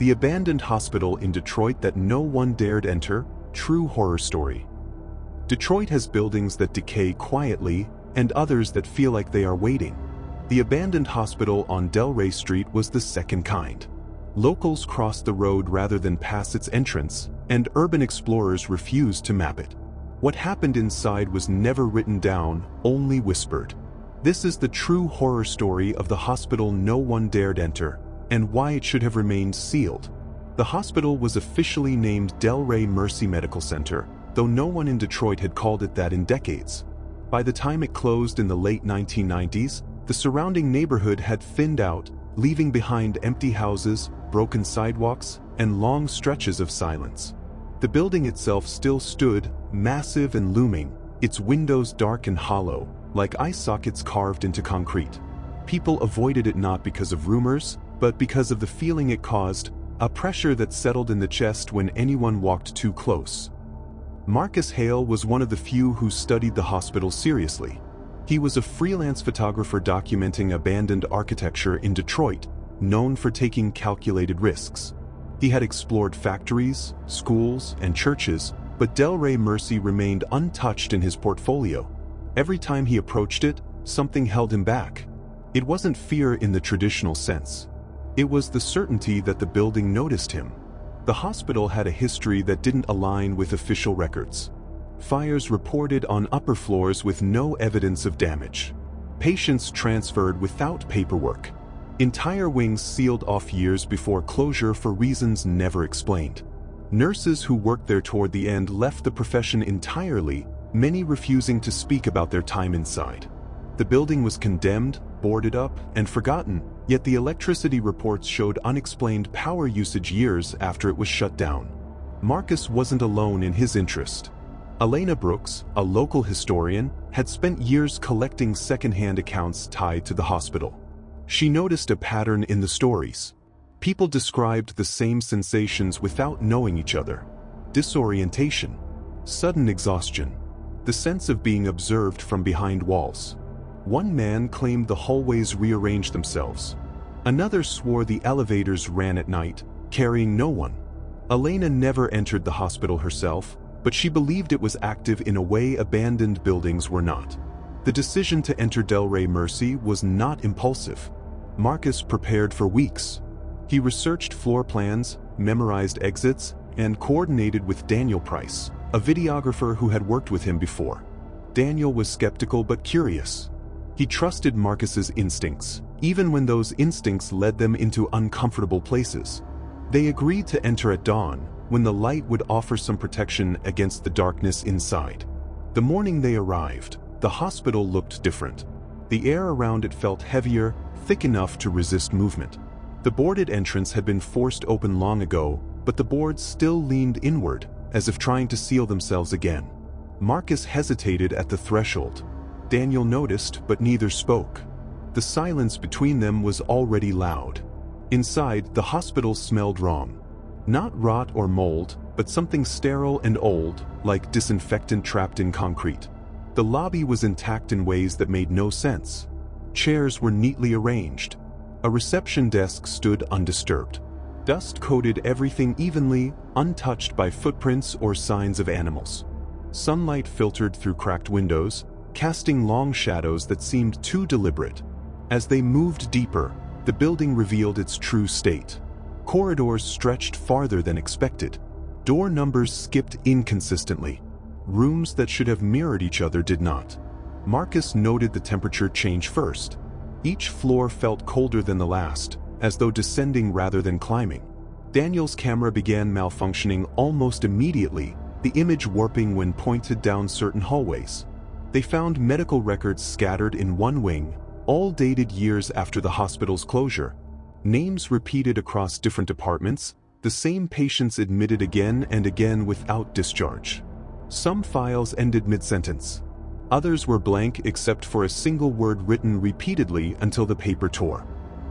The abandoned hospital in Detroit that no one dared enter, true horror story. Detroit has buildings that decay quietly and others that feel like they are waiting. The abandoned hospital on Delray Street was the second kind. Locals crossed the road rather than pass its entrance, and urban explorers refused to map it. What happened inside was never written down, only whispered. This is the true horror story of the hospital no one dared enter, and why it should have remained sealed. The hospital was officially named Delray Mercy Medical Center, though no one in Detroit had called it that in decades. By the time it closed in the late 1990s, the surrounding neighborhood had thinned out, leaving behind empty houses, broken sidewalks, and long stretches of silence. The building itself still stood, massive and looming, its windows dark and hollow, like eye sockets carved into concrete. People avoided it not because of rumors, but because of the feeling it caused, a pressure that settled in the chest when anyone walked too close. Marcus Hale was one of the few who studied the hospital seriously. He was a freelance photographer documenting abandoned architecture in Detroit, known for taking calculated risks. He had explored factories, schools, and churches, but Delray Mercy remained untouched in his portfolio. Every time he approached it, something held him back. It wasn't fear in the traditional sense. It was the certainty that the building noticed him. The hospital had a history that didn't align with official records. Fires reported on upper floors with no evidence of damage. Patients transferred without paperwork. Entire wings sealed off years before closure for reasons never explained. Nurses who worked there toward the end left the profession entirely, many refusing to speak about their time inside. The building was condemned, boarded up, and forgotten, yet the electricity reports showed unexplained power usage years after it was shut down. Marcus wasn't alone in his interest. Elena Brooks, a local historian, had spent years collecting secondhand accounts tied to the hospital. She noticed a pattern in the stories. People described the same sensations without knowing each other. Disorientation, sudden exhaustion, the sense of being observed from behind walls. One man claimed the hallways rearranged themselves. Another swore the elevators ran at night, carrying no one. Elena never entered the hospital herself, but she believed it was active in a way abandoned buildings were not. The decision to enter Delray Mercy was not impulsive. Marcus prepared for weeks. He researched floor plans, memorized exits, and coordinated with Daniel Price, a videographer who had worked with him before. Daniel was skeptical but curious. He trusted Marcus's instincts, even when those instincts led them into uncomfortable places. They agreed to enter at dawn, when the light would offer some protection against the darkness inside. The morning they arrived, the hospital looked different. The air around it felt heavier, thick enough to resist movement. The boarded entrance had been forced open long ago, but the boards still leaned inward, as if trying to seal themselves again. Marcus hesitated at the threshold. Daniel noticed, but neither spoke. The silence between them was already loud. Inside, the hospital smelled wrong. Not rot or mold, but something sterile and old, like disinfectant trapped in concrete. The lobby was intact in ways that made no sense. Chairs were neatly arranged. A reception desk stood undisturbed. Dust coated everything evenly, untouched by footprints or signs of animals. Sunlight filtered through cracked windows, casting long shadows that seemed too deliberate. As they moved deeper, the building revealed its true state. Corridors stretched farther than expected. Door numbers skipped inconsistently. Rooms that should have mirrored each other did not. Marcus noted the temperature change first. Each floor felt colder than the last, as though descending rather than climbing. Daniel's camera began malfunctioning almost immediately, the image warping when pointed down certain hallways. They found medical records scattered in one wing, all dated years after the hospital's closure. Names repeated across different departments, the same patients admitted again and again without discharge. Some files ended mid-sentence. Others were blank except for a single word written repeatedly until the paper tore.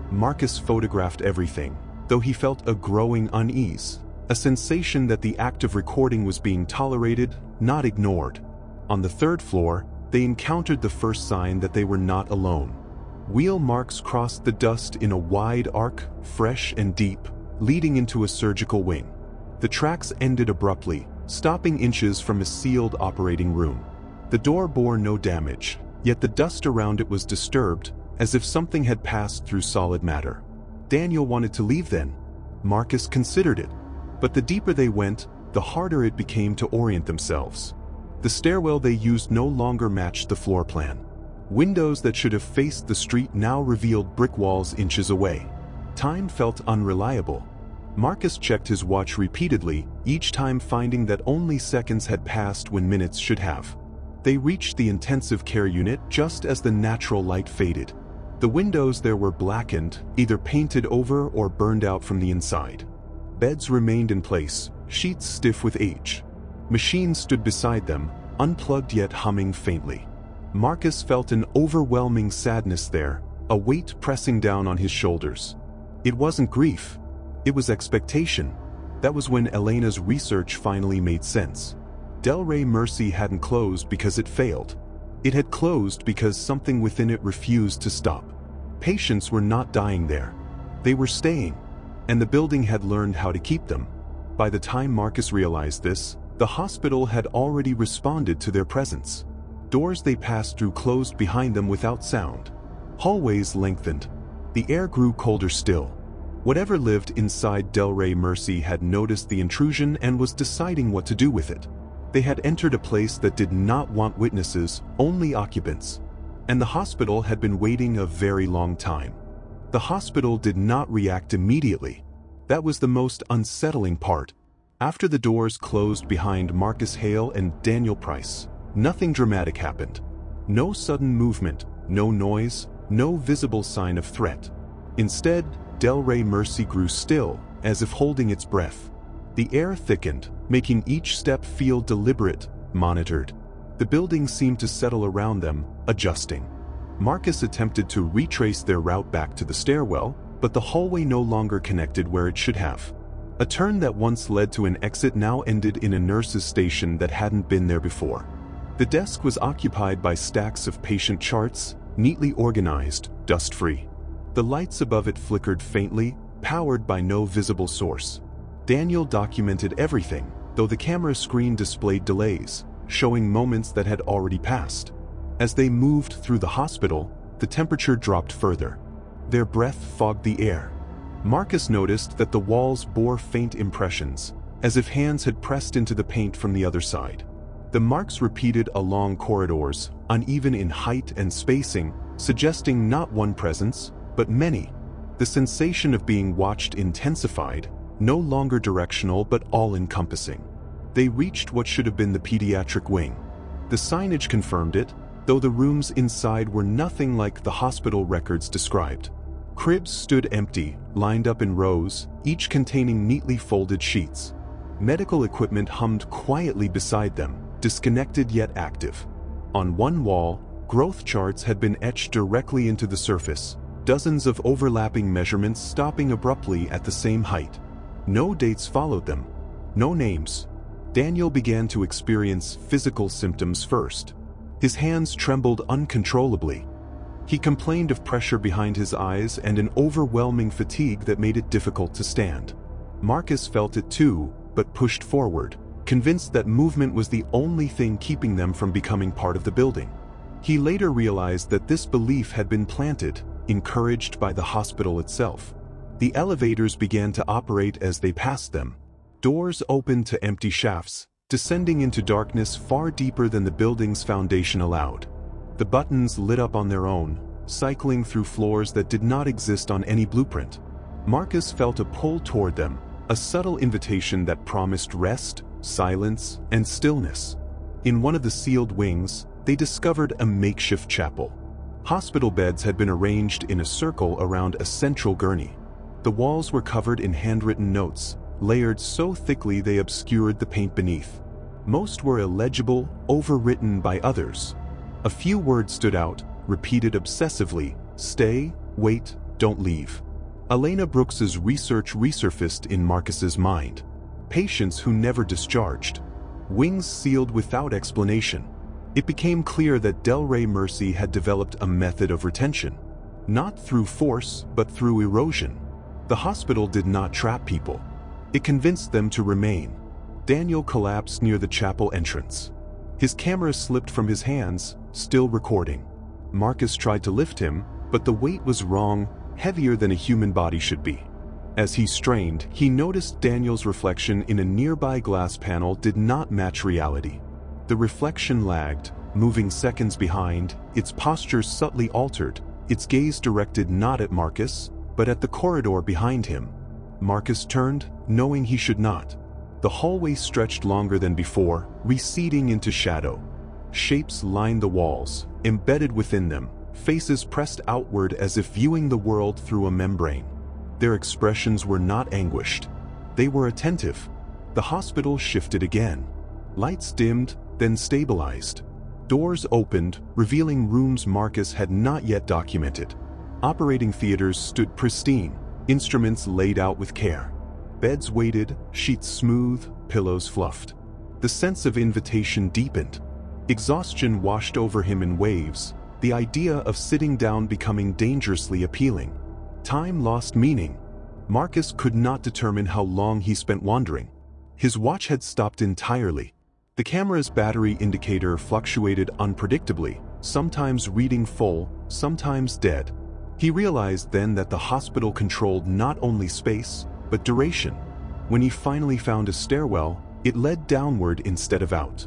Marcus photographed everything, though he felt a growing unease, a sensation that the act of recording was being tolerated, not ignored. On the third floor, they encountered the first sign that they were not alone. Wheel marks crossed the dust in a wide arc, fresh and deep, leading into a surgical wing. The tracks ended abruptly, stopping inches from a sealed operating room. The door bore no damage, yet the dust around it was disturbed, as if something had passed through solid matter. Daniel wanted to leave then. Marcus considered it. But the deeper they went, the harder it became to orient themselves. The stairwell they used no longer matched the floor plan. Windows that should have faced the street now revealed brick walls inches away. Time felt unreliable. Marcus checked his watch repeatedly, each time finding that only seconds had passed when minutes should have. They reached the intensive care unit just as the natural light faded. The windows there were blackened, either painted over or burned out from the inside. Beds remained in place, sheets stiff with age. Machines stood beside them, unplugged yet humming faintly. Marcus felt an overwhelming sadness there, a weight pressing down on his shoulders. It wasn't grief. It was expectation. That was when Elena's research finally made sense. Delray Mercy hadn't closed because it failed. It had closed because something within it refused to stop. Patients were not dying there. They were staying, and the building had learned how to keep them. By the time Marcus realized this, the hospital had already responded to their presence. Doors they passed through closed behind them without sound. Hallways lengthened. The air grew colder still. Whatever lived inside Delray Mercy had noticed the intrusion and was deciding what to do with it. They had entered a place that did not want witnesses, only occupants. And the hospital had been waiting a very long time. The hospital did not react immediately. That was the most unsettling part. After the doors closed behind Marcus Hale and Daniel Price, nothing dramatic happened. No sudden movement, no noise, no visible sign of threat. Instead, Delray Mercy grew still, as if holding its breath. The air thickened, making each step feel deliberate, monitored. The building seemed to settle around them, adjusting. Marcus attempted to retrace their route back to the stairwell, but the hallway no longer connected where it should have. A turn that once led to an exit now ended in a nurse's station that hadn't been there before. The desk was occupied by stacks of patient charts, neatly organized, dust-free. The lights above it flickered faintly, powered by no visible source. Daniel documented everything, though the camera screen displayed delays, showing moments that had already passed. As they moved through the hospital, the temperature dropped further. Their breath fogged the air. Marcus noticed that the walls bore faint impressions, as if hands had pressed into the paint from the other side. The marks repeated along corridors, uneven in height and spacing, suggesting not one presence, but many. The sensation of being watched intensified, no longer directional but all-encompassing. They reached what should have been the pediatric wing. The signage confirmed it, though the rooms inside were nothing like the hospital records described. Cribs stood empty, lined up in rows, each containing neatly folded sheets. Medical equipment hummed quietly beside them, disconnected yet active. On one wall, growth charts had been etched directly into the surface, dozens of overlapping measurements stopping abruptly at the same height. No dates followed them. No names. Daniel began to experience physical symptoms first. His hands trembled uncontrollably. He complained of pressure behind his eyes and an overwhelming fatigue that made it difficult to stand. Marcus felt it too, but pushed forward, convinced that movement was the only thing keeping them from becoming part of the building. He later realized that this belief had been planted, encouraged by the hospital itself. The elevators began to operate as they passed them. Doors opened to empty shafts, descending into darkness far deeper than the building's foundation allowed. The buttons lit up on their own, cycling through floors that did not exist on any blueprint. Marcus felt a pull toward them, a subtle invitation that promised rest, silence, and stillness. In one of the sealed wings, they discovered a makeshift chapel. Hospital beds had been arranged in a circle around a central gurney. The walls were covered in handwritten notes, layered so thickly they obscured the paint beneath. Most were illegible, overwritten by others. A few words stood out, repeated obsessively: stay, wait, don't leave. Elena Brooks's research resurfaced in Marcus's mind. Patients who never discharged. Wings sealed without explanation. It became clear that Delray Mercy had developed a method of retention. Not through force, but through erosion. The hospital did not trap people. It convinced them to remain. Daniel collapsed near the chapel entrance. His camera slipped from his hands, still recording. Marcus tried to lift him, but the weight was wrong, heavier than a human body should be. As he strained, he noticed Daniel's reflection in a nearby glass panel did not match reality. The reflection lagged, moving seconds behind, its posture subtly altered, its gaze directed not at Marcus, but at the corridor behind him. Marcus turned, knowing he should not. The hallway stretched longer than before, receding into shadow. Shapes lined the walls, embedded within them, faces pressed outward as if viewing the world through a membrane. Their expressions were not anguished. They were attentive. The hospital shifted again. Lights dimmed, then stabilized. Doors opened, revealing rooms Marcus had not yet documented. Operating theaters stood pristine, instruments laid out with care. Beds weighted, sheets smooth, pillows fluffed. The sense of invitation deepened. Exhaustion washed over him in waves, the idea of sitting down becoming dangerously appealing. Time lost meaning. Marcus could not determine how long he spent wandering. His watch had stopped entirely. The camera's battery indicator fluctuated unpredictably, sometimes reading full, sometimes dead. He realized then that the hospital controlled not only space, but duration. When he finally found a stairwell, it led downward instead of out.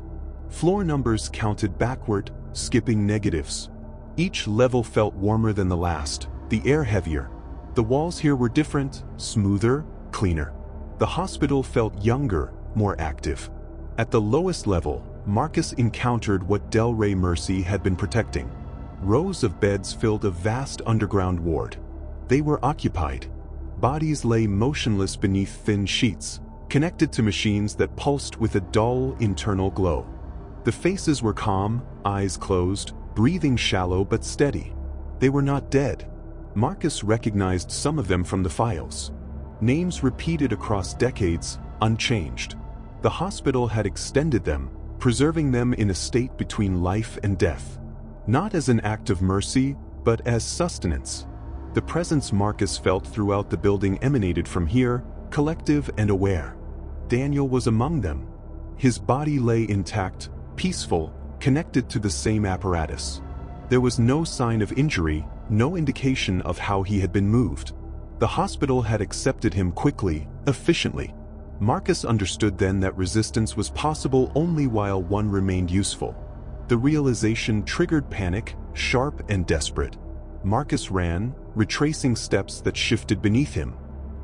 Floor numbers counted backward, skipping negatives. Each level felt warmer than the last, the air heavier. The walls here were different, smoother, cleaner. The hospital felt younger, more active. At the lowest level, Marcus encountered what Delray Mercy had been protecting. Rows of beds filled a vast underground ward. They were occupied. Bodies lay motionless beneath thin sheets, connected to machines that pulsed with a dull internal glow. The faces were calm, eyes closed, breathing shallow but steady. They were not dead. Marcus recognized some of them from the files. Names repeated across decades, unchanged. The hospital had extended them, preserving them in a state between life and death. Not as an act of mercy, but as sustenance. The presence Marcus felt throughout the building emanated from here, collective and aware. Daniel was among them. His body lay intact, peaceful, connected to the same apparatus. There was no sign of injury, no indication of how he had been moved. The hospital had accepted him quickly, efficiently. Marcus understood then that resistance was possible only while one remained useful. The realization triggered panic, sharp and desperate. Marcus ran, retracing steps that shifted beneath him.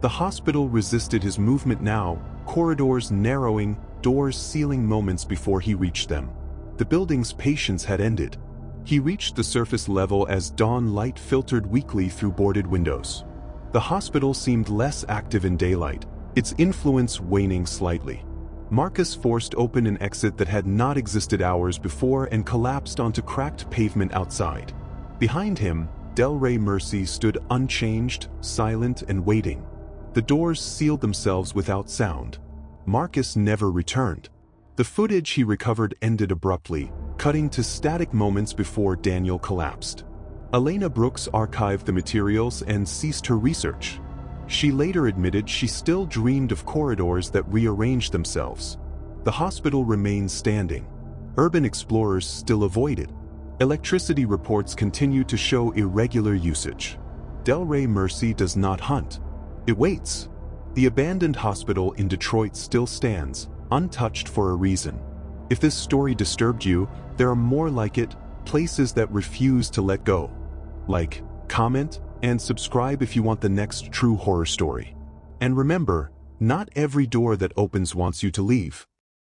The hospital resisted his movement now, corridors narrowing, doors sealing moments before he reached them. The building's patience had ended. He reached the surface level as dawn light filtered weakly through boarded windows. The hospital seemed less active in daylight, its influence waning slightly. Marcus forced open an exit that had not existed hours before and collapsed onto cracked pavement outside. Behind him, Delray Mercy stood unchanged, silent and waiting. The doors sealed themselves without sound. Marcus never returned. The footage he recovered ended abruptly, cutting to static moments before Daniel collapsed. Elena Brooks archived the materials and ceased her research. She later admitted she still dreamed of corridors that rearranged themselves. The hospital remained standing. Urban explorers still avoided. Electricity reports continue to show irregular usage. Delray Mercy does not hunt. It waits. The abandoned hospital in Detroit still stands, untouched for a reason. If this story disturbed you, there are more like it, places that refuse to let go. Like, comment, and subscribe if you want the next true horror story. And remember, not every door that opens wants you to leave.